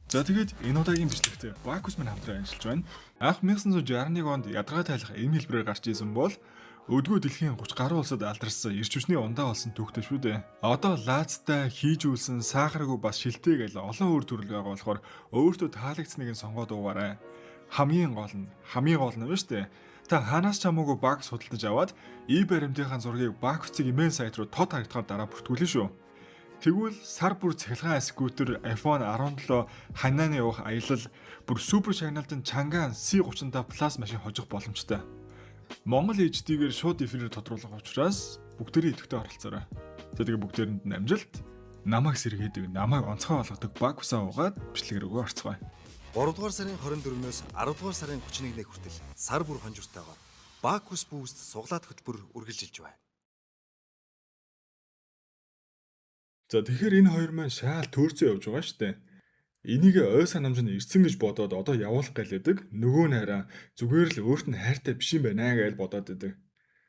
За тэгээд энэ удаагийн бичлэгт Бакус мань хамтран ажиллаж байна. Анх 1961 онд ядгаа тайлах эм хэлбэрээр гарч исэн бол өдгөө дэлхийн 30 гаруй улсад алдарсан эрч хүчний ундаа болсон түүхтэй шүү дээ. Одоо лаацтай хийж үлсэн сахаргүй бас шилтэй гэл олон өөр төрөл байгаа болохоор өөртөө таалагдсныг нь сонгоод уугаарай. Хамгийн гол нь байна шүү дээ. Та ханаас ч хамаагүй Бакус худалдаж аваад баримтынхаа зургийг Бакусцыг имэйл сайт руу тод харагдахаар дараа бүртгүүлнэ шүү. Тэгвэл сар бүр цахилгаан скутер iPhone 17 ханааны явах аялал бүр супер шагналтын Чанган C35 Plus машин хожих боломжтой. Монгол HD-гээр шууд эфирээр тодруулах учраас бүгдээрээ идэвхтэй оролцоорой. Тэгээд бүгдээрэнд нь амжилт. Намайг сэргээдэг, намайг онцгой болгодог Бакусаа угаад бичлэг рүү орцгоё. 3 дугаар сарын 24-өөс 10 дугаар сарын 31-ний хүртэл сар бүр хонжиртойгоор Bacchus Boost суглаад хөтөлбөр үргэлжилж байна. За тэгэхээр энэ хоёр маань шаал төөрцөө явж байгаа шүү дээ. Энийг ой санамж нь ирсэн гэж бодоод одоо явуулах гэлээдэг. Нөгөө нь хараа зүгээр л өөрт нь хайртай биш юм байна гэж бодоод идэг.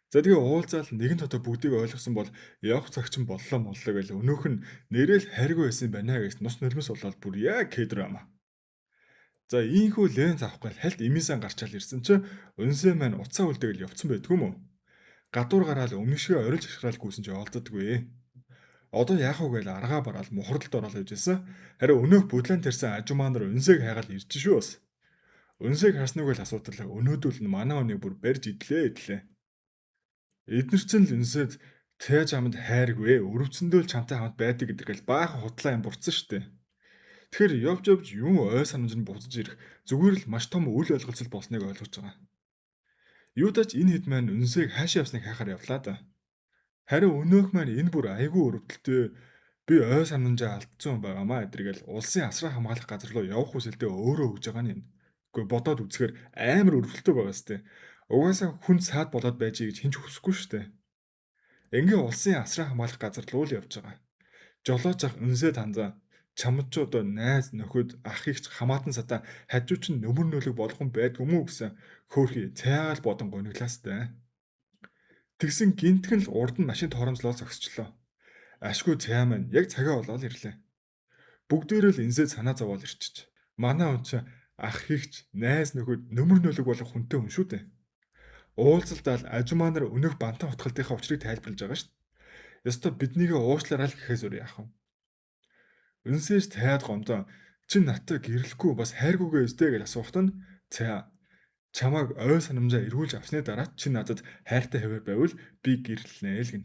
За тэгээ уулзаал нэгэн тодоо бүгдийг ойлгосон бол явах цагч нь боллоо гэл өнөөх нь нэрэл хайргүй байсан байна гэж нус нулимс болоод бүр яг кедрама. За ийхүү ленз авахгүй хальт имисэн гарчаал ирсэн чи өнсөө маань уцаа үлдээгэл явцсан байдгүй мүү. Гадуур гараал өмнө шиг орилж ашгаал гүйсэн чи олддоггүй. Одоо яах вэ гээл аргаа бараал мухардалд ороод явжсэн. Харин өнөөх бүдлэн тэрсэн ажумаа нар өнсөйг хайгаал ирж шүү бас. Өнсөйг харсныг л асуудал өнөөдөл нь манай өнийг бүр барьж идлээ. Эднэр чинь л өнсөд тээж амд хайргүй өрөвцөндөө л чамтай хамт байдаг гэдэгэл баахан худлаа юм бурцсан штэ. Тэгэхээр явж юм ой санамж нь буцаж ирэх зүгээр л маш том үл ойлголцол болсныг ойлгож байгаа. Юудач энэ хэд маань өнсөйг хаашаа явсныг хайхаар явлаа да. Харин өнөөх маань энэ бүр айгүй өрөвдөлтөө би ой санамжаа алдсан байгаамаа эдэргээл улсын асраа хамгаалах газар руу явах хүсэлтэд өөрөө өгж байгаа нь. Гэхдээ бодоод үзэхээр амар өрөвдөлтөө байгаа сте. Угаасаа хүн саад болоод байж гэж хинч хүсэхгүй штэ. Ингээ улсын асраа хамгаалах газар руу л явж байгаа. Жолооч ах өнсөө танзаа чамчууд найз нөхөд ах ихч хамаатан сата хажууч нь нөмөр нөлөг болох юм байдгүй мүү гэсэн хөөхий цайгаал бодон гониглаастай. Тэгсэн гинтгэн л урд нь машин торомжлоо зогсчлоо. Ашгүй цай маань яг цагаа болоод ирлээ. Бүгдээрээ л инсээ санаа зовоол ирчиж. Манай хүн чи ах ихч найз нөхөд нөмөр нөлөг болох хүнтэй хүн шүү дээ. Уулзалдаал ажумаа нар өнөөх бантан утгалтынхаа учрыг тайлбарлаж байгаа шүү дээ. Ёстой биднийг уучлаарай л гэхээс өөр яах вэ? Өнсөөж тайд гомдоо чи надтай гэрлэхгүй бас хайргүйгээ өстэй гэж асуухад нь цаа чамайг ой санамжаа эргүүлж авсны дараа чи надад хайртай хэвээр байвал би гэрлэнэ л гин.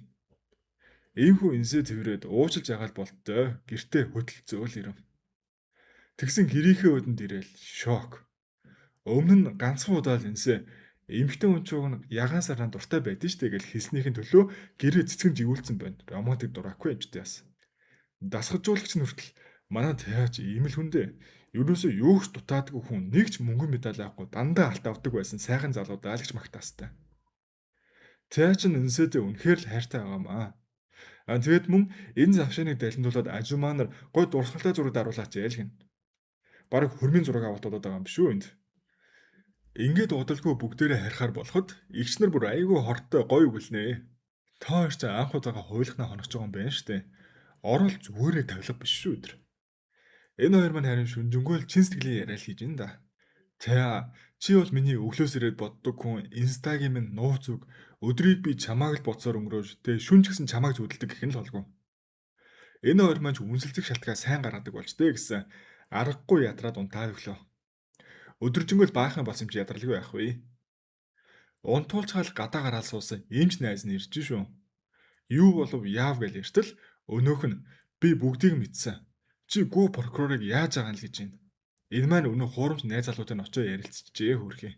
Ийхүү инсээ тэрвэрэд уучлж ягаал болтой гэртээ хөдөлцөөл ирэв. Тэгсэн гэрийнхээ өдөнд ирээл шок. Өмнө нь ганцхан удаа л инсээ эмэгтэй хүн чинь ягаан сараа дуртай байдэн штэ гэж хэлснийхэн төлөө гэрээ цэцгэн живүүлсэн байна. Романтик дураагүй юм дэс. Дасгалжуулагч нь хүртэл манай таач ийм л хүндээ. Ерөөсөө юу ч дутаадгүй хүн нэг ч мөнгөн медаль авахгүй дандаа алт авдаг байсан сайхан залуудаа л гэж магтаастай. Таач нь өнсөдөө үнэхээр л хайртай байгаамаа. Тэгээд мөн энэ завшааныг далиндуулаад ажумаа нар гой дурсгалтай зураг даруулаач яа л гин. Бараг хөрмийн зураг авалтуулаад байгаа юм биш үү энд. Ингээд удалгүй бүгдээрээ харихаар болоход игч нар бүр айгүй хортой гоё үгэлнэ. Та хоёр ч анх удаага хуйлахнаа хоногч байгаа юм байна штэ. Орол зүгээрээ тавилга биш шүү өдр. Энэ хоёр маань харин шүнжэнгөө л чин сэтгэлийн яриа л хийж ин да. За чи бол миний өглөөс ирээд боддог хүн инстагийн минь нууц үг өдрийг би чамааг л бодсоор өнгөрөөж тэ шүн ч гэсэн чамааг зүудэлдэг гэх нь л холгүй. Энэ хоёр маань ч үнсэлцэх шалтгаан сайн гаргадаг болж тэ гэсэн аргагүй ядраад унтаад өглөө. Өдөржингөө л баахан болсон юм чи ядралгүй байх вэ? Унтуулчаал гадаа гараал суусан эмч найз нь ирж шүү. Юу болов яав гэж эртэл өнөөх нь би бүгдийг мэдсэн. Чи гүү прокурорыг яаж байгаа нь л гэж байна. Энэ маань өнөө хуурамч найз залуутай нь очиж ярилцчихжээ хөрхий.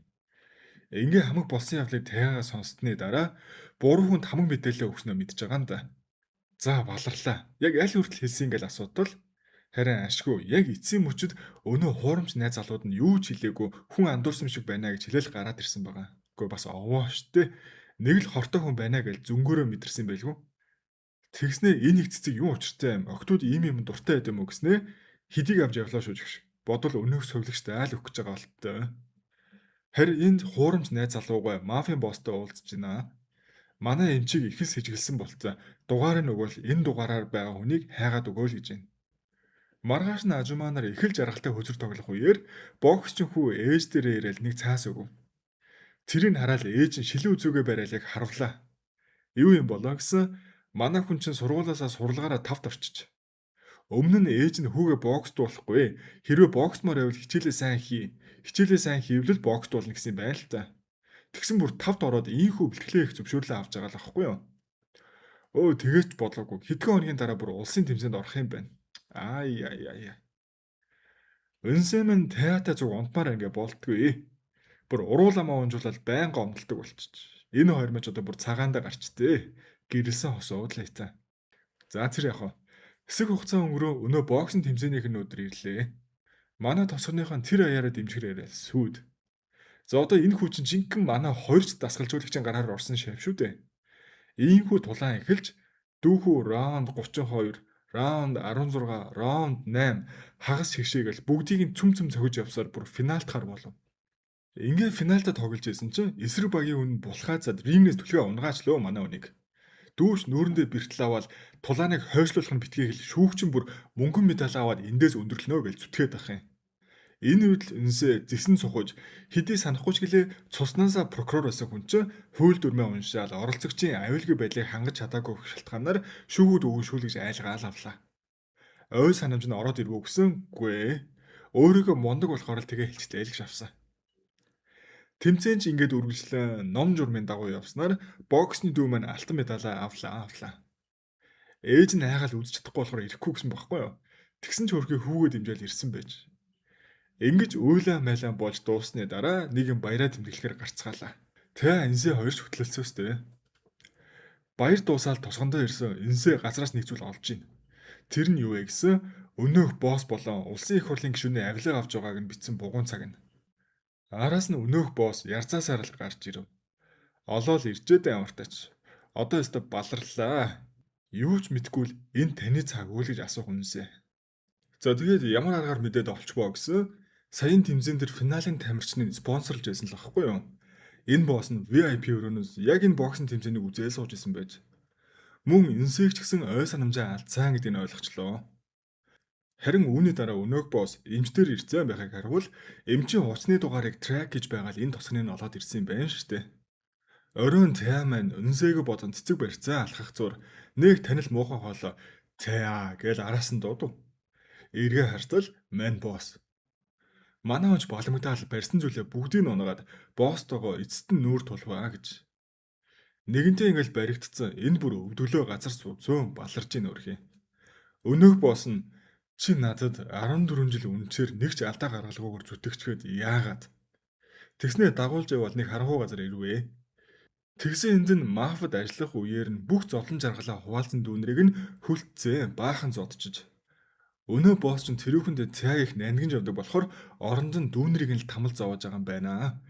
Ингээ хамаг болсон явдлыг тайгаа сонсдны дараа буруу хүнд хамаг мэдээлэл өгснөө мэдж байгаа юм да. За баларлаа. Яг аль хүртэл хэлсэн ингээл асуудал. Харин ашгүй яг эцсийн мөчөд өнөө хуурамч найз залууд нь юу ч хэлээгүй хүн андуурсан шиг байна гэж хэлэл гараад ирсэн байгаа. Гэхдээ бас овоо штэ. Нэг л хортой хүн байна гэж зүнгөөрөө мэдэрсэн байлгүй. Тэгснээ энэ их цэцэг юу учиртай юм? Октод ийм дуртай байд юм уу гэснээ хидийг авч явлаа шүү гэж. Бодвол өнөөх сувлагчтай айл өгөх гэж байгаа болтой. Харин энд хуурамч найз залуугаа мафийн босстой уулзж байна. Манай эмчийг ихс хижгэлсэн болтой. Дугаарыг өгөөл энэ дугаараар байгаа хүнийг хайгаад өгөөл гэж байна. Маргааш нь ажимаа нар их л жаргалтай хөзөр тоглох үеэр боксчин хүү ээж дээрээ ирээл нэг цаас өгөв. Тэрийг хараад ээж нь шилэн үзүүгээ бариад яг харвлаа. Юу юм болоо гэсэн манай хүн чинь сургуулаасаа сурлагаараа тавт орчиж. Өмнө нь ээж нь хүүгээ боксд болохгүй. Хэрвээ боксмоор байвал хичээлээ сайн хий. Хичээлээ сайн хийвэл боксд болно гэсэн юм байна л та. Тэгсэн бүр тавт ороод ийхүү бэлтгэлээ их зөвшөөрлөө авч байгаа л ахгүй юу? Өө тэгэж бодлоогүй. Хэдхэн хоногийн дараа бүр улсын тэмцээнд орох юм байна. Ай яй яй яй. Өнсөмн театр зүг унтмаар ингээ болтгүй. Бүр урууламаа унжуулаад байнга омдолдог болчих. Энэ хоёр мэж одоо бүр цагаандаа гарчтэй. Гэрэлсэн хосууд л та. За тэр яах вэ? Хэсэг хугацаа өнгөрөө өнөө боксын тэмцээнийх нь өдөр ирлээ. Манай тосгоныхон тэр аяараа дэмжгэрээрээ сүйд. За одоо энэ хүчин жинхэнэ манай хоёрч дасгалжуулагчийн гараар орсон шав шүү дээ. Ийхүү тулаан эхэлж дүүхүү раунд 32, раунд 16, раунд 8 хагас шигшээгэл бүгдийг нь цүм цохиж явсаар бүр финалт хар болов. Ингээ финалта тоглож исэн чинь эсрэг багийн хүн булхаацаад рингнээс түлхээ унгаачлөө манай үнийг. Дүүш нүүрэндээ бэртэл аваад тулааныг хойшлуулах нь битгий хэл шүүгчин бүр мөнгөн медаль аваад эндээс өндөрлөнө гэж зүтгээд ах юм. Энэ үед л өнсөө зэсэн сухаж хэдий санахгүй ч гэлээ цуснасаа прокурор байсан хүн чинь хууль дүрмээ уншаал оролцогчийн аюулгүй байдлыг хангаж чадаагүй шалтгаанаар шүүгүүд өгүүлшүүлж айлгаал авлаа. Ой санамж нь ороод ирвүү гэсэнгүй. Өөрийгөө мундаг болохоор л тэгээ хэлчихлээ л гэж авсан. Тэмцээн ч ингээд үргэлжлэн ном журмын дагуу явснаар боксны дүү маань алтан медалаа авлаа. Ээж нь хайгаал үзэж чадахгүй болохоор ирэхгүй гэсэн бохоггүй юу. Тэгсэн ч хөрхий хүүгээ дэмжээл ирсэн байж. Ингэж уйлаа майлаа болж дуусны дараа нэг юм баяраа тэмдэглэхээр гарцгаалаа. Тэ энсээ хоёрч хөтлөлцөөстэй. Баяр дуусаад тосгондоо ирсэн энсээ газраас нэг зүйл олж ийн. Тэр нь юу вэ гэсэн өнөөх босс болон улсын их хурлын гишүүний авилга авч байгааг нь бичсэн бугуун цаг нь. Араас нь өнөөх босс ярцаасаар л гарч ирэв. Олоол ирчээд амартаач. Одоо өстө баларлаа. Юу ч мэдгүй л энэ таны цаг үйл гэж асуух үнсээ. За тэгээд ямар аргаар мэдээд олчбоо гэсэн саяын тэмцээн дээр финалийн тамирчныг спонсорлж байсан л ахгүй юу? Энэ босс нь VIP өрөөнөөс яг энэ боксын тэмцээнийг үзээл сууж исэн байж. Мөн энсэг ч гэсэн ой санамжаа алдсан гэдгийг ойлгочлоо. Харин үүний дараа өнөөх босс эмчтэр ирцэн байхыг харвал эмчийн хуцсны дугаарыг трак гэж байгаад энэ тосгоныг нь олоод ирсэн юм байна шүү дээ. Оройн цай маань өнсөйг бодон цэцэг барьцаа алхах зур нэг танил муухан хоолоо цаа гэж араас нь дуудав. Эргээ хартал мань босс. Манай онч боломгдаал барьсан зүйлээ бүгдийг нь унгаад босстойгоо эцэст нь нүүр тулваа гэж. Нэгэнтээ ингээл баригдцсан энэ бүр өвдөглөө газар зөөн баларж ийн өрхий. Өнөөх босс нь чи надад 14 жил үнчээр нэг ч алдаа гаргалгүйгээр зүтгэжчгээд яагаад? Тэгснээ дагуулж явал нэг харанхуй газар ирвээ. Тэгсэн энд нь мафд ажиллах үеэр нь бүх зовлон жаргалаа хуваалцсан дүүнрийг нь хүлцээ баахан зодчиж. Өнөө босс ч тэрүүхэндээ цайг их нандинж явдаг болохоор оронд нь дүүнрийг нь л тамал зовоож байгаа юм байна.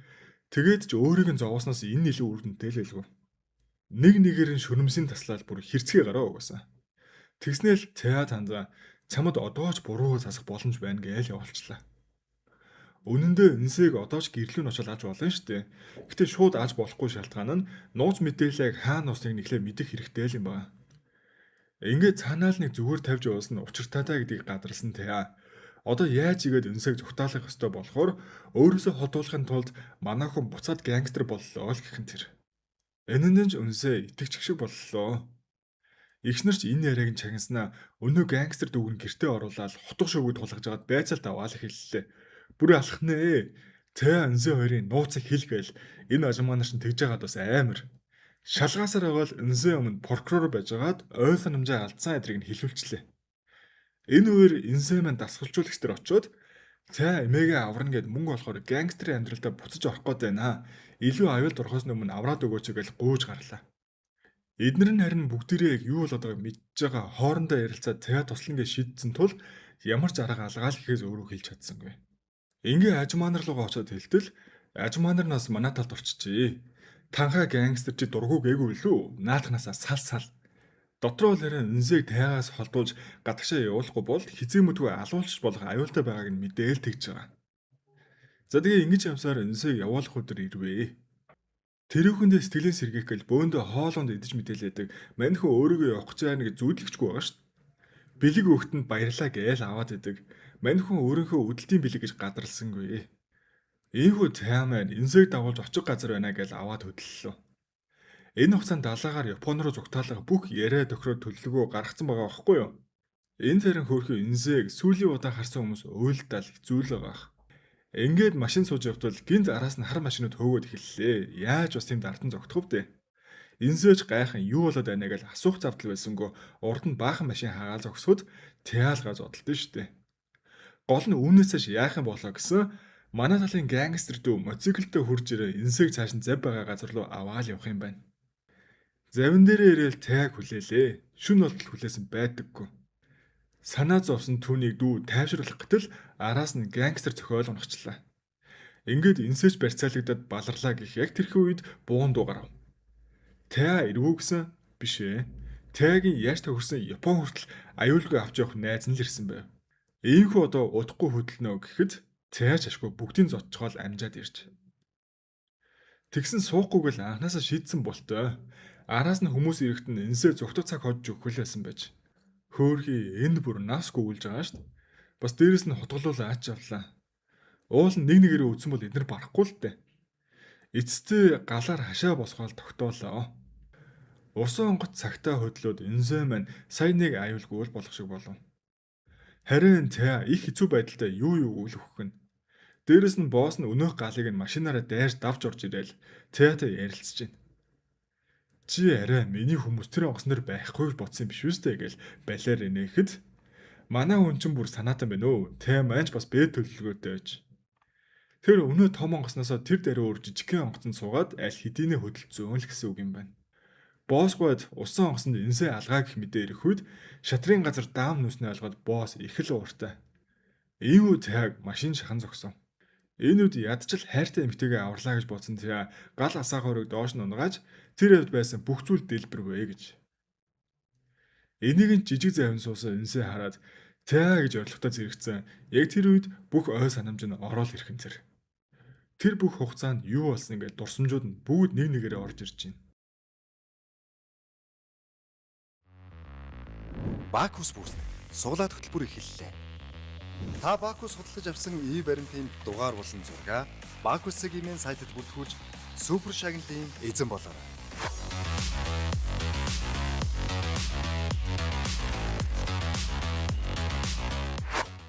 Тэгээд ч өөрийг нь зовоосноос энэ илүү үр дүнтэй л байлгүй. Нэг нэгээр нь шүрмсийн таслал бүр хэрцгий гараа угаасан. Тэгснээл цай тандаа чамд одоо ч буруу засах боломж байна гэж явуулчлаа. Үнэн дээр энсийг одоо ч гэрлүүн очил аж болно шүү дээ. Гэтэ шууд аж болохгүй шалтгаан нь нууц мэдээллийг хаана усныг нэглээ мэдэх хэрэгтэй л юм байна. Ингээд цаанаал нэг зүгээр тавьж явуулсан нь учиртаатай гэдгийг гадарласан тэ. Одоо яаж игээд энсийг зүгтаалах ёстой болохоор өөрөөсөө хотуулахын тулд манай хүн буцаад гангстер боллоо л гэх юм тэр. Энэ нь ч үнсээ итгэж шиг боллоо. Игчнэр ч энэ яриаг нь чагнаснаа өнөө гангстер дүүг нь гэртээ оруулаад хотго шөөгөө тулгаж агаад байцаалт аваал хэллээ. Бүр алах нэ. Тэ анзээ хоёрын нууцыг хэл гээл энэ ажмаа нар чинь тэгж байгаад бас амар. Шалгаасаар байвал энзээ өмнө прокурор байж байгаад ой санамжаа алдсан эдрийг нь хэлүүлчлээ. Энэ үеэр энзээ маань дасгалжуулагч нар очиод цай эмээгээ аварна гэд мөнгө болохоор гангстерийн амьдралдаа буцаж орох гээд байна. Илүү аюулд орохоос өмнө авраад өгөөч гэж гууж гарлаа. Эднэр нь харин бүгдээрээ яг юу болоод байгааг мэдж байгаа хоорондоо ярилцаад цай туслан гэж шийдсэн тул ямар ч арга алгаал гэхээс өөрөө хэлж чадсангүй. Ингээ ажмаанар руугаа очиод хэлтэл ажмаанар нас манай талд орчижээ. Танхаа гангстер чи дургу гээгүй лүү? Наатахнасаа сал. Дотроо л харин энсийг тайгаас холдуулж гадагшаа явуулахгүй бол хизээ мэдгүй алуулч болох аюултай байгааг нь мэдээл тэгж байгаа. За тэгээ ингэж явсаар энсийг явуулах өдөр ирвээ. Тэрүүхэндээ сэтгэлийн сэргийх гэл бөөндөө хоолонд идэж мэдээлээдэг маньхөө өөрийгөө явах гэж байгаа нэг зүйдлэгчгүй байгаа шүү дээ. Бэлэг өгтөнд баярлаа гээл аваад идэг. Мань хүн өөрийнхөө үдэлтийн бэлэг гэж гадарласангүй. Ийхүү Тяаман инсэг дагуулж очих газар байна гэж аваад хөдлөлөө. Энэ хугацаанд далаагаар Япон руу зүгтаалах бүх яриа тохироо төлөвлөгөө гаргацсан байгаа байхгүй юу? Энэ зэрэн хөөрхөн инсэг сүүлийн удаа харсан хүмүүс уйлдал хэцүү л байгаа. Ингээд машин сууж явтал гинт араас нь хар машинууд хөөгөөд эхэллээ. Яаж бас тийм дартан зогтох вэ? Инсэж гайхан юу болоод байна гэж асуух завдал байсангүй урд нь баахан машин хагаал зогсоход Тяалгаа зодтолдсон штэ. Гол нь үүнээсээ яах юм болоо гэсэн манай талын гангстер дүү мотоциклтэй хурж ирээ инсэг цааш нь зав байгаа газар руу аваад явах юм байна. Завин дээрээ ирээл Тяаг хүлээлээ. Шүн болтол хүлээсэн байдаггүй. Санаа зовсон түүнийг дүү тайвшруулах гэтэл араас нь гангстер цохиол унахчлаа. Ингээд инсэж барьцаалагдаад баларлаа гэх яг тэрхүү үед буун дуу гарав. Таа эргүү гэсэн биш ээ. Таагийн яаж тохирсон Япон хүртэл аюулгүй авч явах найз нь л ирсэн байв. Ийхүү одоо удахгүй хөдөлнө гэхэд цааш ашгүй бүгдийн зодчгоол амжаад ирж. Тэгсэн суухгүйг л анханасаа шийдсэн болтой. Араас нь хүмүүс ирэхэд нь инсээ зүгтг цаг хожиж өгөх байсан байж. Хөөхий энд бүр насгүй үлж байгаа шүү дээ. Бас дээрэс нь хутгалуулаа аач явлаа. Уул нь нэг нэгээрээ үдсэн бол эднэр барахгүй л дээ. Эцэстээ галаар хашаа босгоол тогтоолоо. Усан онгоц цагтаа хөдлөөд инсээ маань сая нэг аюулгүй болох шиг болов. Харин Таа их хэцүү байдалтай юу үйл өгөх нь. Дээрэс нь босс нь өнөөх галыг нь машинаараа дайрч давж орж ирээл Таатай ярилцж байна. Чи арай миний хүмүүс тэр онгосноор байхгүй гэж бодсон биш үстэй гэж балиар инехэд манай хүн чинь бүр санаатан байна өө. Тэ манч бас бед төлөвлөгөөтэй байж. Тэр өнөө том онгосноосоо тэр даруй өөр жижигхэн онгоцонд суугаад аль хэдийнэ хөдөлцөөн л гэсэн үг юм байна. Боссгойд усан онгосонд инсээ алгаа гэх мэдээ ирэх үед шатрын газар даам нүснээ олгоод босс их л ууртай. Иймүү Таг машин шахан зогсон. Энэ үед ядчил хайртай эмэгтэйгээ аварлаа гэж бодсон Таа гал асаагаа өрөөг доош нь унгааж тэр хэвд байсан бүх зүйл дэлбэрвэ гэж. Энийг нь жижиг завин суусан инсээ хараад Таа гэж орлоготой зэрэгцэн. Яг тэр үед бүх ой санамж нь ороод ирхэн зэр. Тэр бүх хугацаанд юу болсон гэж дурсамжууд нь бүгд нэг нэгээрээ орж ирж байна. Бакус бүрс суглаад хөтөлбөр эхэллээ. Та Бакус судалж авсан баримтын дугаар болон зургаа Бакус-ийн сайтад бүртгүүлж супер шагналын эзэн болоорой.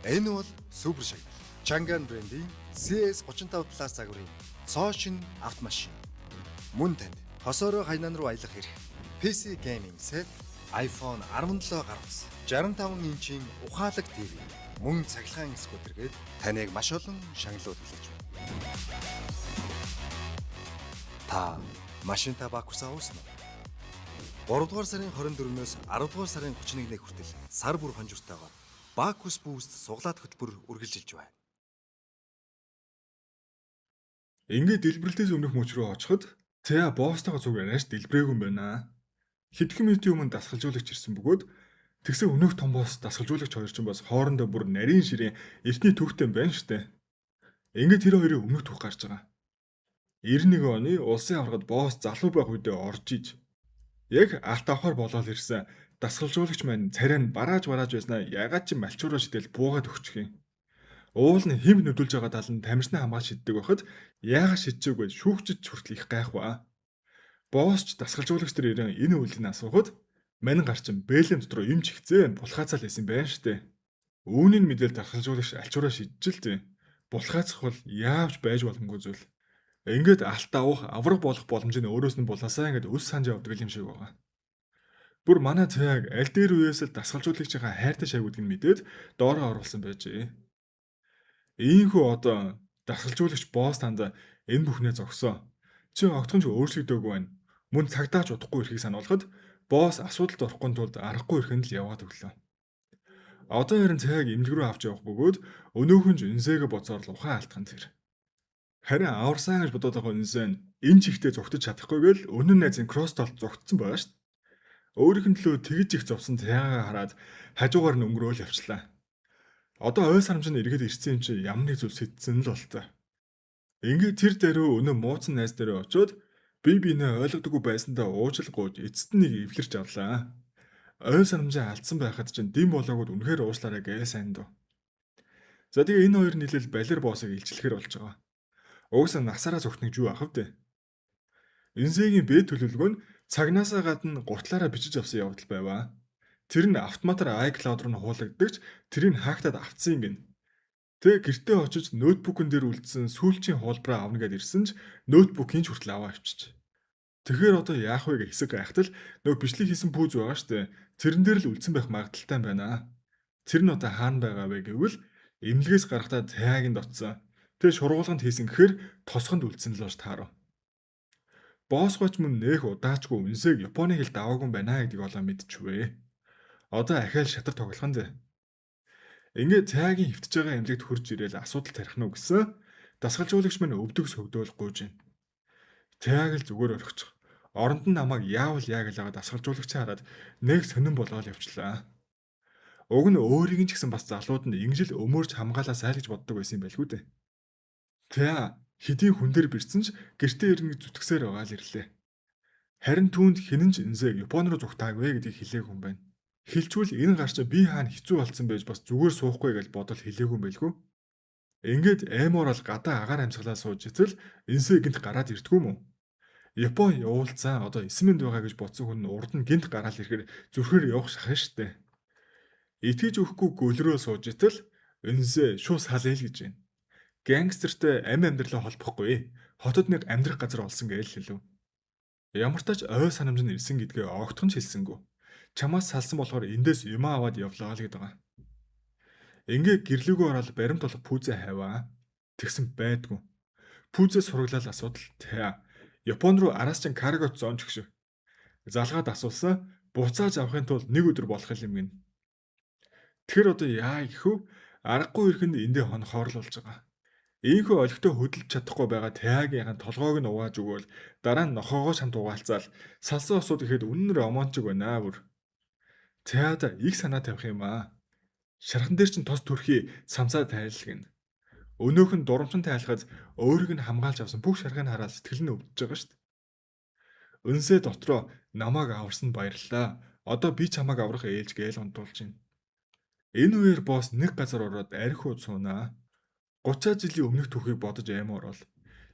Энэ бол супер шагнал. Chang'an брендийн CS35 Plus загварын цоошин автомашин. Мөн танд хосоороо хайнан руу аялах хэрэг. PC gaming set, iPhone 17 гаруйс, 65 инчийн ухаалаг TV, мөн цахилгаан скутергээд таныг маш олон шагналууд хүлээж байна. Та машинтаа Бакусаа ууснаа. 3 дугаар сарын 24-өөс 10 дугаар сарын 31-ний хүртэл сар бүр хонжиртойгоор Bacus Boost суглаад хөтөлбөр үргэлжилж байна. Ингээд дэлбэрэлтээс өмнөх мөч рүү очиход Таа босстойгоо зүгээр арайш дэлбрээгүй юм байна. Хэдхэн минутын өмнө дасгалжуулагч ирсэн бөгөөд тэгсэн өнөөх том босс дасгалжуулагч хоёр ч бас хоорондоо бүр нарийн ширээ эртний түүхтэй байна штэ. Ингээд тэр хоёрын өмнөх түүх гарч байгаа. 91 оны улсын аврагад босс залуу байх үедээ орж иж яг алт авахар болоод ирсэн дасгалжуулагч маань царай нь барааж байснаа ягаад ч малчуураа шидэл буугаад өгчих юм. Уул нь хэмд нүдүүлж байгаа тал нь тамирчны хамгаалж шиддэг байхад яагаад шидчихээг вэ шүүгчд хүртэл их гайхваа. Боссч дасгалжуулагч нар ирэн энэ үйлдэл асуухад мань гарчин бэлэм дотор юм чихзээ булхаацаал хийсэн байна штэ. Үүнийг мэдээл дасгалжуулагч алчуураа шидчихэлтэй. Булхаацах бол яавч байж боломгүй зүйл. Ингээд алт авах авраг болох боломж нь өөрөөс нь булаасаа ингээд үс санаж явдаг юм шиг байгаа. Бүр манай Таг аль дээр үеэс л дасгалжуулагчийн хайртай шагуудыг нь мэдээд доороо оруулсан байжээ. Ийхүү одоо дасгалжуулагч босс танд энэ бүхнээ зогсоо. Чи огтхон ч өөрчлөгдөөгүй байна. Мөн цагдаач удахгүй ирэхийг сануулхад босс асуудалд орохгүй тулд аргагүй ирэхэд л яваад өглөө. Одоо харин Таг эмнэлэг рүү авч явах бөгөөд өнөөхөн ч инсээгээ боцоор л ухаан алдхан тэр. Харин аварсан гэж бодоод байгаа инсээ нь энэ чихтэй зүгтэж чадахгүйгээл өнөө найзын кросстолд зүгтсэн байгаа шүү дээ. Өөрийнх нь төлөө тэгж их зовсон Таагаа хараад хажуугаар нь өнгөрөөл явчлаа. Одоо ой сарамж нь эргээд ирсэн юм чи ямар нэг зүйл сэтсэн л болтой. Ингээд тэр даруй өнөө мууцсан найз дээрээ очиод би бинээ ойлгодоггүй байсандаа уужилгууж эцэст нь нэг эвлэрч авлаа. Ойл санамжаа алдсан байхад чинь дэм болоогод үнэхээр уушлаарай гээ сайн дөө. За тэгээ энэ хоёр нийлэл балер боссыг илчлэхээр болж байгаа. Угсаа насаараа зүгтнэж юу ахав дээ. Инзегийн бие төлөвлөгөө нь цагнаасаа гадна гуртлаараа бичиж авсан явдал байваа. Тэр нь автоматар iCloud руу хуулагдагч тэрийг хаактаад авцсан юм гин. Тэгээ гэртээ очиж ноутбукн дээр үлдсэн сүүлчийн хуулбараа авна гэд ирсэн ч ноутбукийн ч хүртэл аваа авчиж. Тэгэхээр одоо яах вэ гэх хэсэг гайхтал нөгөө бичлэг хийсэн пүүз байгаа штэ. Тэрэн дээр л үлдсэн байх магадaltaй байна. Тэр нь одоо хаана байгаа вэ гэвэл эмнэлгээс гарахтаа цайгийн дотсон. Тэгээ шургуулганд хийсэн гэхээр тосгонд үлдсэн л бааш таарав. Боосгоч мөн нэх удаачгүй үнсэг Японы хэл даваагүй байна гэдгийг олоо мэдчихвэ. Одоо ахаал шатар тоглохон дээ. Ингээд цайгийн хөвтөж байгаа эмнэлэгт хурж ирээл асуудал тарих нь гэсэн дасгалжуулагч мань өвдөг сөгдөөл гуйж байна. Цайг л зүгээр орхичих. Оронд нь намайг яавал яг л байгаа дасгалжуулагч хараад нэг сонирн болоод явчлаа. Уг нь өөрийг нь ч гэсэн бас залууд нь ингэж л өмөрч хамгаалаа сайн гэж боддог байсан юм байлгүй дээ. За хэдийн хүн дээр бирсэн ч гэртээ ирнэ гэж зүтгсээр байгаа л ирлээ. Харин түүнд хинэн ч энзэг Япон руу зүгтаагүй гэдгийг хэлээг хүн байна. Хэлчүүл энэ гарч би хаана хэцүү болсон байж бас зүгээр суухгүй гэж бодол хэлээгүй юм байлгүй. Ингээд аймаар л гадаа агаар амьсгалаа сууж итэл энсээ гинт гараад ирдгүү мүү. Япон явуулцаа одоо 9 минут байгаа гэж бодсон хүн нь урд нь гинт гараад ирэхээр зүрхээр явах шахна штэ. Итгэж өгөхгүй гөлрөө сууж итэл энсээ шууд салъя л гэж байна. Гангстертэй амьдралаа холбохгүй. Хотод нэг амьдрах газар олсон гэж хэлв. Ямар ч тач ой санамж нь ирсэн гэдгээ огтхон ч хэлсэнгүү. Чамаас салсан болохоор эндээс юм аваад явлаа л гэдэг байгаа. Ингээ гэрлүүгөө ороод баримт болох пүүзээ хайваа. Тэгсэн байдгүй. Пүүзээ сураглал асуудал тэ. Япон руу араас чин каргот зоонч гэх шиг. Залгаад асуусан буцааж авахын тулд нэг өдөр болох юм гин. Тэр одоо яа гэхүү аргагүй ирэхэнд эндээ хонохоорлуулж байгаа. Ийхүү олигтой хөдөлж чадахгүй байгаа тайгийнхан толгоог нь угааж өгөөл дараа нь нохоогоо шамт угаалцаал салсан осууд ихэд үнэнээр омончиг байна бүр. Тэада их санаа тавих юм аа. Шархан дээр чин тос төрхий самсаа тайлгна. Өнөөх нь дурамчин тайлхад өөрийг нь хамгаалж авсан бүх шархыг хараад сэтгэл нь өвдөж байгаа шүү дээ. Өнсөө дотроо намайг аварсан баярлалаа. Одоо би чамайг аврах ээлж гээл унтуулж байна. Энэ үеэр босс нэг газар ороод арх уу суунаа. 30 жилийн өмнөх түүхийг бодож аймаар бол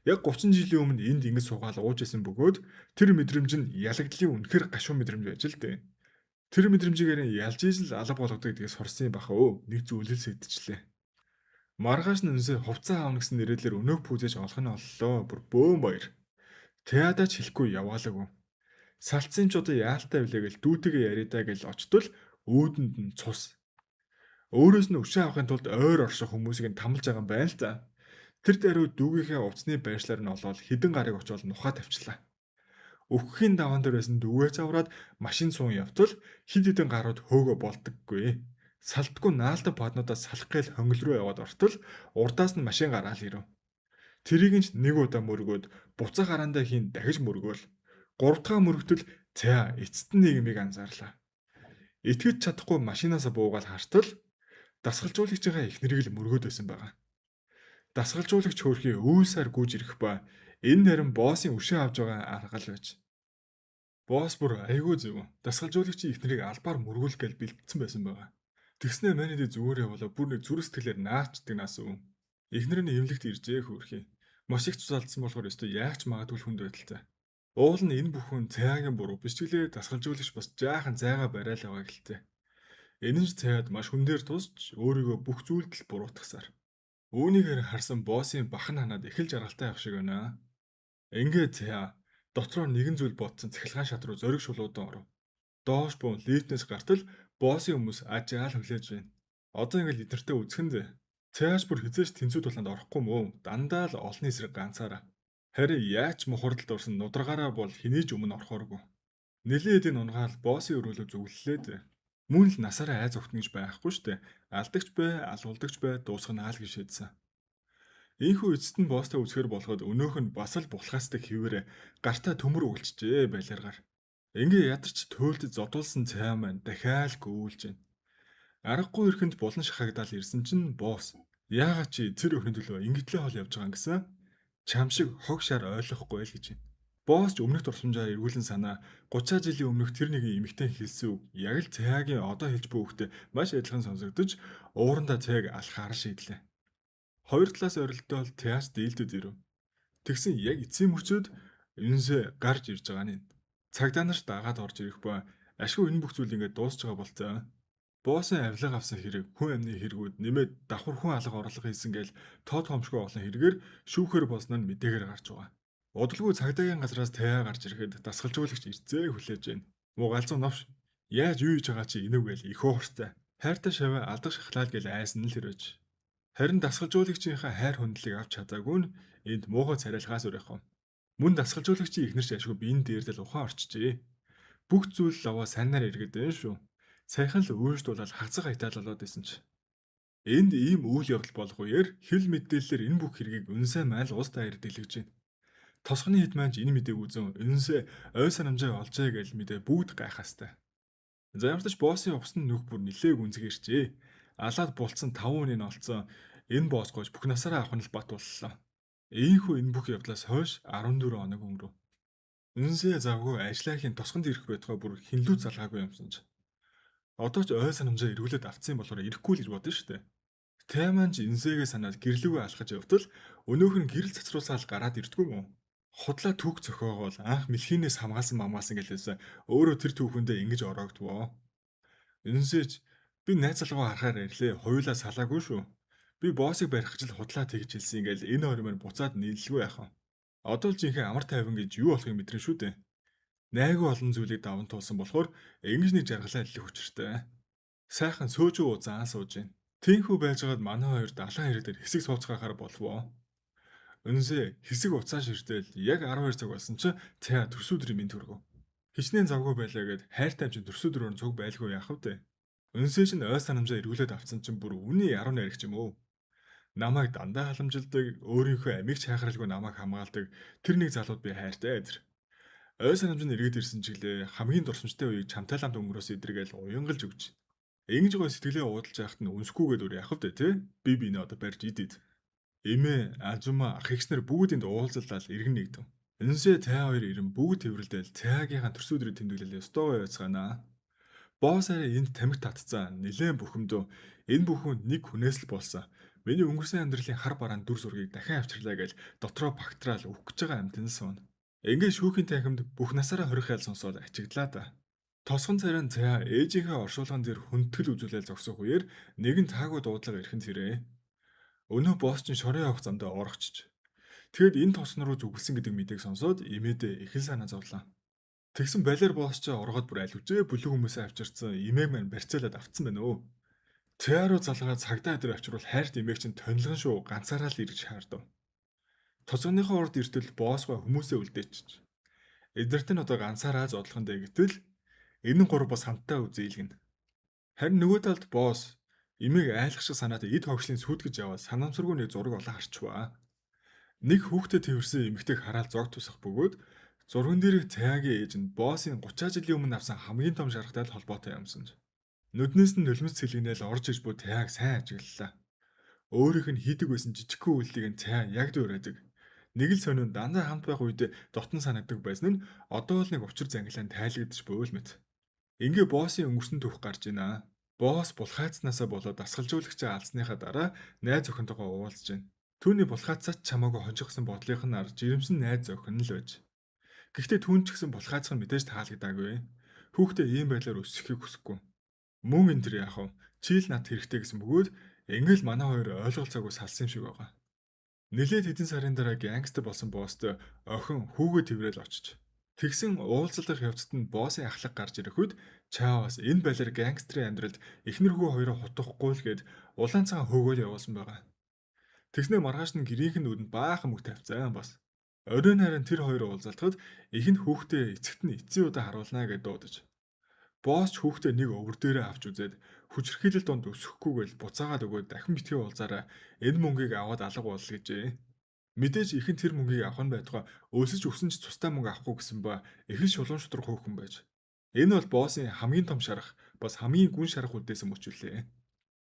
яг 30 жилийн өмнө энд ингэж суугаал ууж исэн бөгөөд тэр мэдрэмж нь ялагдлын үнэхэр гашуун мэдрэмж байж л дээ. Тэр мэдрэмжээр ялж ижил алга болгодог гэдгийг сурсан юм баха өө. Нэг зүйлэл сэдчихлээ. Маргааш нь өнсөө хувцас аавна гэсэн нэрэлээр өнөөх пүүзэж олох нь оллоо. Бүр бөөм баяр. Тэадаач хэлэхгүй яваалаагүй. Салцсан ч одоо яалтай билээ гэл дүүтэйгээ яриадаа гэл очтол өөдөнд нь цус. Өөрөөс нь өшөө авахын тулд ойр орших хүмүүсийг тамалж байгаа юм байна л за. Тэр даруй дүүгийнхээ увцсны байршлаар нь олоод хідэн гарыг очоод нухаа тавьчлаа. Өгөхийн даван дээр байсан дүүгээс аваад машин суун явтал хид хідэн гарууд хөөгөө болдоггүй. Салтгүй наалдах паднуудаас салах гээл хонгил руу яваад ортол урдаас нь машин гараал ирэв. Тэрийг нь нэг удаа мөргөөд буцаа гараандаа хийн дахиж мөргөөл. 3 дахь мөргөтөл цаа эцэст нь нийгмийг анзаарлаа. Итгэж чадахгүй машинаас буугаад хартал дасгалжуулагчийн эхнэрийг л мөргөөд байсан байгаа. Дасгалжуулагч хөөрхий өөсөөр гүйж ирэх ба энэ нарийн боссын өшөө авж байгаа арга л байж. Босс бүр айгүй зөв. Дасгалжуулагчийн эхнэрийг албаар мөргүүлэх гээл бэлдсэн байсан байгаа. Тэгснэ манайд зүгээр явуулаа бүр нэг зүрх сэтгэлээр наачдаг нас өв. Эхнэр нь эмнэлэгт иржээ хөөрхий. Маш их цусалдсан болохоор өстө яагч магадгүй хүнд байдалтай. Уул нь энэ бүхэн цайгийн буруу бичгэлээ дасгалжуулагч бас жаахан зайгаа барайл байгаа гэлтэй. Энэ нь цайд маш хүн дээр тусч өөрийгөө бүх зүйлдэл буруутгасаар. Үүнийгээр харсан боссын бахан ханаад их л жаргалтай явах шиг байна. Ингээд цаа дотроо нэгэн зүйл бодсон цахилгаан шат руу зориг шулуудан оров. Доош буун лифтнес гартал боссын хүмүүс ажаал хүлээж байна. Одоо ингээд лидертэй үзхэнд цааш бүр хизээш тэнцүү тулаанд орохгүй мөө. Дандаа л олонний эсрэг ганцаараа. Харин яач мухардалд орсон нудрагаараа бол хэний ч өмнө орохооргүй. Нэлээд энэ унгаал боссын өрөөлөв зүглэлээд. Мөн л насаараа айз өгтөн гэж байхгүй штэ. Алдагч бай, алуулдагч бай, дуусах нь аал гэж шийдсэн. Ийхүү эцэст нь босстой үзэхэр болгоод өнөөх нь бас л булхаастай хിവэрэ гартаа төмөр өгөлчжээ байлааргаар. Ингээ ядарч төөлдөд зодуулсан цай маань дахиад гүйлж байна. Аргагүй ирэхэнд булан шахагдал ирсэн чинь босс. Яагаад чи тэр өхний төлөө ингэтлээ хол явж байгаа юм гэсэн? Чам шиг хог шар ойлгохгүй л гэж байна. Босс ч өмнөх дурсамжаа эргүүлэн санаа 30 жилийн өмнөх тэр нэгэн эмэгтэй хэлсэн үг яг л Цаагийн одоо хэлж буй үгтэй маш адилхан сонсогдож уурандаа Цааг алхахаар шийдлээ. Хоёр талаас орилдоод Цаас дийлдэд ирэв. Тэгсэн яг эцсийн мөчөд Үнсээ гарч ирж байгаа нь. Цагдаа нар дагаад орж ирэх ба ашгүй энэ бүх зүйл ингээд дуусч байгаа болцоо. Боссын авилга авсан хэрэг, хүн амны хэрэгүүд нэмээд давхар хүн алга орлого хийсэн гээл тод хомшгүй олон хэрэгээр шүүхээр болсон нь мэдээгээр гарч байгаа. Удалгүй цагдаагийн газраас таяа гарч ирэхэд дасгалжуулагч ирцээ хүлээж байна. Муу галзуу новш. Яаж юу хийж байгаа чи инэв гээл их ууртай. Хайртай шаваа алдаг шахлаад гээл айсан л тэр байж. Харин дасгалжуулагчийнхаа хайр хүндлийг авч чадаагүй нь энд муухай царайлахаас өрөөхөн. Мөн дасгалжуулагчийн ихнэр ч ашгүй биеийн дээрдэл ухаан орчжээ. Бүх зүйл лаваа сайнаар эргээд байна шүү. Сайхан л өөрсдүүлэл хагцаг хайтаал болоод исэн ч. Энд ийм үйл явдал болох үеэр хил мэдээлэлээр энэ бүх хэргийг үнсээ майл ус даяар дэлгэж байна. Тосгоны хэд маань ч энэ мэдээг үзэн үнсээ ой санамжаа олжээ гэж мэдээ бүгд гайхаастай. За ямар ч тач боссын усны нүх бүр нилээг үнцгэрчээ. Алаад булцсан 5 үнийн олцсон энэ босс гооч бүх насаараа авах нь л бат боллоо. Ийхүү энэ бүх явдлаас хойш 14 хоног өнгөрөв. Үнсээ завгүй ажлаахийн тосгонд ирэх байтугай бүр хинлүү залгаагүй юмсан ч. Одоо ч ой санамжаа эргүүлээд авцсан болохоор ирэхгүй л гэж бодно шүү дээ. Тайман ч инсээгээ санаад гэрлүүгээ алхаж явтал өнөөх нь гэрэл цацруулсаал гараад ирдгүй мүү. Худлаа түүх зөхөөгоол анх мэлхийнээс хамгаалсан мамаасан гэлээсээ өөрөө тэр түүхэндээ ингэж ороогдвоо. Үнсээч би найз залгуу харахаар ирлээ. Хоёулаа салаагүй шүү. Би боссыг барих гэж л худлаа тэгж хэлсэн ингээл энэ хоёр маань буцаад нийлэлгүй яахан. Одоо л жинхэнэ амар тайван гэж юу болохыг мэдрэн шүү дээ. Найгүй олон зүйлийг даван туулсан болохоор ингэж нэг жаргалаа илэх хүчтэй. Сайхан сөөжөө узаан сууж гин. Тинхүү байжгаад манай хоёр далайн хэрэг дээр хэсэг сууцгаахаар болвоо. Үнсээ хэсэг уцаа ширтэл яг 12 цаг болсон чи цаа төрсөдрийн минь төргөө. Хичнээн завгүй байлаа гэд хайртай чинь төрсөдрөөр цуг байлгүй яах вэ? Үнсээ чинь ой санамжаа эргүүлээд авцсан чинь бүр үний 10 нариг ч юм уу. Намайг дандаа халамжилдаг, өөрийнхөө амийг ч хайхралгүй намайг хамгаалдаг тэр нэг залууд би хайртай адэр. Ой санамжинд эргээд ирсэн чиглээ хамгийн дурсамжтай үеийг чамтай ламд өнгөрөөс идэргээл уянгалж өгч. Ингэж гой сэтгэлээ уудалж яхад нь үнсгүйгээд өөр яах вэ те? Би бинэ одоо барьж идэд. Эмээ, ажимаа, ах эгчнэр бүгд энд уулзалдаад иргэн нэгдэв. Үнсээ цай хоёр ирэн бүгд тэрвэрлдэл цайгийнхаа төрсөдрийг тэмдэглэлээ өстой байцгаана. Босс арай энд тамхи татцсан нилээн бухимдөө энэ бүхэн нэг хүнээс л болсон. Миний өнгөрсөн амьдралын хар бараан дүр зургийг дахин авчирлаа гэж дотроо багтраал өгөх гэж байгаа амтэн суун. Ингээд шүүхийн танхимд бүх насаараа хорих хайл сонсоод ачигдлаа да. Тосгон царайн цаа ээжийнхээ оршуулган дээр хүндэтгэл үзүүлэл зогсох үеэр нэгэн таагүй дуудлага ирхэн тэрэ. Өнөө босс чинь шорын явах замдаа орохчиж. Тэгэд энэ тосон руу зүгэлсэн гэдэг мэдээг сонсоод имээдээ их л санаа зовлоо. Тэгсэн балер босс ч оргоод бүр алвжээ бүлэг хүмүүсээ авчирсан имээг маань барьцаалаад авцсан байна өө. Теаруу залгаад цагдаа дээр авчирвал хайрт имээг чинь тонилгон шүү ганцаараа л ирж хаардав. Тоцооныхоо урд иртэл боссгоо хүмүүсээ үлдээчих. Эднэрт нь одоо ганцаараа зодлохын дээ гэтэл энэ гур бас хамтдаа үзээлгэнэ. Харин нөгөө талд босс имээг айлах шиг санаад эд хогшлын сүйтгэж яваа санамсаргүй нэг зураг олоо харчваа. Нэг хүүхдэд тэрсэн эмэгтэйг хараад зог тусах бөгөөд зурган дээрх цайгийн ээж нь боссын 30 жилийн өмнө авсан хамгийн том шаргатай холбоотой юмсан. Нүднээс нь нулимс цэлгэнэл орж иж буй цайг сайн ажиглалаа. Өөрийнх нь хийдэг байсан жижигхэн үйлдийг нь цай яг дуурайдаг. Нэг л сонион дандаа хамт байх үед дотн санагдаг байсан нь одоо л нэг учир зангилаан тайлгдчих буй л мэт. Ингээ боссын өнгөрсөн түүх гарч ийна. Босс булхайцнаасаа болоод дасгалжуулагчаа алдсныхаа дараа найз охинтойгоо уулзж байна. Түүний булхайцаач чамаагүй хонжигсан бодлынх нь ар жирэмсэн найз охин л байж. Гэхдээ түүн ч гэсэн булхайцхан мэдээж таалагдаагүй. Хүүхдээ ийм байдлаар өсөхийг хүсэхгүй. Мөн энэ төр яах вэ? Чийл над хэрэгтэй гэсэн бөгөөд ингээл манай хоёр ойлголцоогүй салсан юм шиг байгаа. Нилээд хэдэн сарын дараа гангстер болсон босстой охин хүүгээ тэрвэрэл очиж. Тэгсэн уулзлах явцад нь боссын ахлах гарч ирэх үед Чаос энэ балер гангстерийн амьдралд эхнэр хүү хоёроо хутгахгүй л гээд улаан цагаан хөөгөөл явуулсан байгаа. Тэгснэ маргааш нь гэрийнх нь нүдэнд баахан мөг тавьцаан бас. Оройн харин тэр хоёр уулзалтад ихэнд хүүхдээ эцэгт нь эцсийн удаа харуулнаа гэж дуудаж. Босс ч хүүхдээ нэг өвөр дээрээ авч үзээд хүчрхийлэл донд өсөхгүйгээл буцаагаад өгөөд дахин битгий уулзаараа энэ мөнгийг аваад алга бол гэжээ. Мэдээж ихэн тэр мөнгийг авах нь байтугай өөсөж өгсөн ч цустай мөнгө авахгүй гэсэн ба ихэн шулуун шудраг хөөхөн байж. Энэ бол боссын хамгийн том шарах, бас хамгийн гүн шарах үлдээсэн мөчүүлээ.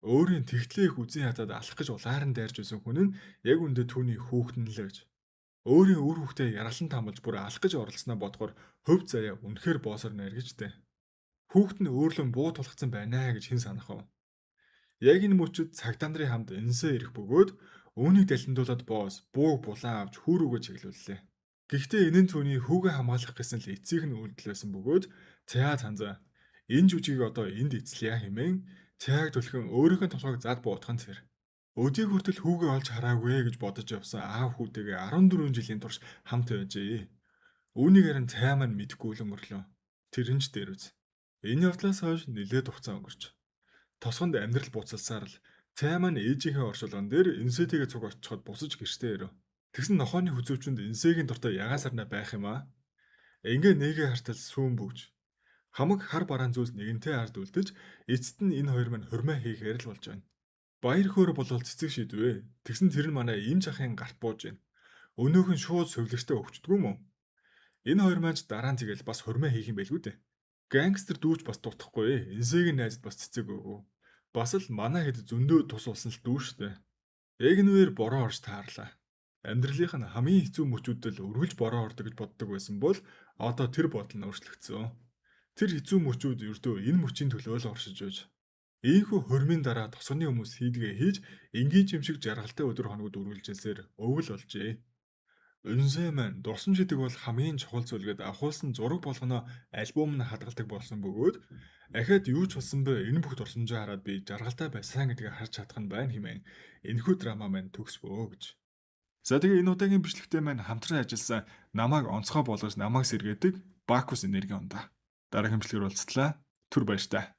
Өөрийн тэгтлээ их үзэн ядаад алах гэж улаарн дайрж байсан хүн нь яг үндэ түүний хүүхэд нь л байж. Өөрийн үр хүүхдээ яргалан тамалж бүр алах гэж оролцсноо бодохоор хөв заяа үнэхээр боосоор найрагчтэй. Хүүхэд нь өөрлөн буу тулгцсан байна гэж хэн санах вэ? Яг энэ мөчид цагдаа нарын хамт энсээ ирэх бөгөөд үүнийг далимдуулаад боос бууг булан авч хүүрүүгээ чиглүүллээ. Гэхдээ энэн түүний хүүгээ хамгаалах гэсэн л эцсийнх нь үйлдэл байсан бөгөөд цаа цанзаа энэ жүжигийг одоо энд эцлэе хэмээн цааг түлхэн өөрийнхөө толгойг зад буутах нь тэр. Өдийг хүртэл хүүгээ олж хараагүй гэж бодож явсан аав хүүтэйгээ 14 жилийн турш хамт байжээ. Үүнийг харин цай маань мэдэхгүй л өнгөрлөө. Тэр нь ч дээр үз. Энэ явдлаас хойш нэлээд хугацаа өнгөрч. Тосгонд амьдрал буцалсаар л цай маань ээжийнхээ оршуулган дээр инсээтэйгээ цуг очиход бусаж гэртээ ирэв. Тэгсэн нохооны хүзүүчүнд инсээгийн дуртай ягаан сарнаа байх юм аа. Ингээ нэгэ хартал сүүн бүүж. Хамаг хар бараан зүйлс нэгэнтээ ард үлдэж эцэст нь энэ хоёр маань хурмаа хийхээр л болж байна. Баяр хөөр болвол цэцэг шийдвэ. Тэгсэн тэр нь манай им жахын гарт бууж байна. Өнөөх нь шууд сувлагчтай өвчтгөө мө. Энэ хоёр маань ч дараа нь тэгэл бас хурмаа хийх юм байлгүй дээ. Гангстер дүүч бас дутахгүй. Инсээгийн найзад бас цэцэг өгөө. Бас л манай хэд зөндөө тус улсан л дүүштэй. Эгнвэр бороо орж таарлаа. Амьдралынх нь хамгийн хэцүү мөчүүдэд л өргөлж бороо ордог гэж боддог байсан бол одоо тэр бодол нь өөрчлөгдсөн. Тэр хэцүү мөчүүд ердөө энэ мөчийн төлөө л оршиж байж. Ийхүү хормын дараа тосгоны хүмүүс хийдгээ хийж энгийн жимшиг жаргалтай өдөр хоногуд үргэлжилсээр өвөл болжээ. Үнсээ маань дурсамж гэдэг бол хамгийн чухал зүйл гэд авахулсан зураг болгоно альбом нь хадгалдаг болсон бөгөөд ахаад юу ч болсон бэ энэ бүх дурсамжаа хараад би жаргалтай байсан гэдгийг харж чадах нь байна хэмээн энэхүү драма маань төгсвөө гэж. За тэгээ энэ удаагийн бичлэгтээ маань хамтран ажилласан намайг онцгой болгож намайг сэргээдэг Бакус энерги унда. Дараагийн бичлэгээр уулзтлаа. Түр баяр та.